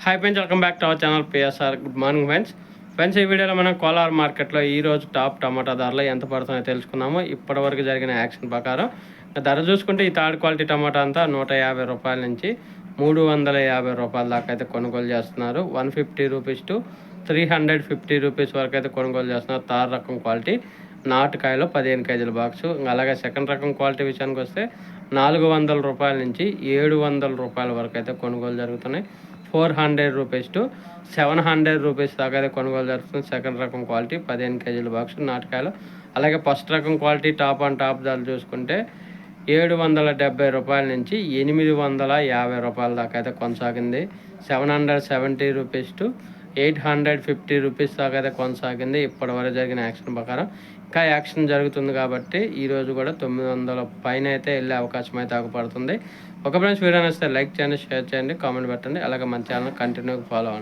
Hi friends, welcome back to our channel PSR. Good morning friends, ఈ వీడియోలో మనం కోలార్ మార్కెట్లో ఈరోజు టాప్ టమాటా ధరలు ఎంత పడుతున్నాయో తెలుసుకున్నాము. ఇప్పటివరకు జరిగిన యాక్షన్ ప్రకారం ధర చూసుకుంటే ఈ థర్డ్ క్వాలిటీ టమాటా అంతా 150 రూపాయల నుంచి 350 రూపాయల దాకా అయితే కొనుగోలు చేస్తున్నారు. 150 రూపీస్ టు 350 రూపీస్ వరకు అయితే కొనుగోలు చేస్తున్నారు. థర్డ్ రకం క్వాలిటీ నాటుకాయలో 15 కేజీల బాక్స్. అలాగే సెకండ్ రకం క్వాలిటీ విషయానికి వస్తే 400 రూపాయల నుంచి 700 రూపాయల వరకు అయితే కొనుగోలు జరుగుతున్నాయి. 400 రూపీస్ టు 700 రూపీస్ దాకా అయితే కొనుగోలు జరుగుతుంది. సెకండ్ రకం క్వాలిటీ 15 కేజీల బాక్స్ నాటకాయలు. అలాగే ఫస్ట్ రకం క్వాలిటీ టాప్ అండ్ టాప్ ధరలు చూసుకుంటే 770 రూపాయల నుంచి 850 రూపాయల దాకా అయితే కొనసాగింది. 770 రూపీస్ టు 850 రూపీస్ దాకా అయితే కొనసాగింది. ఇప్పటివరకు జరిగిన యాక్షన్ ప్రకారం ఇంకా యాక్షన్ జరుగుతుంది కాబట్టి ఈరోజు కూడా 900 పైన అయితే వెళ్ళే అవకాశం అయితే ఆగుపడుతుంది. ఒక ఫ్రెండ్స్ వీడియో నచ్చితే లైక్ చేయండి, షేర్ చేయండి, కామెంట్ పెట్టండి. అలాగే మన ఛానల్ కంటిన్యూగా ఫాలో అవ్వండి.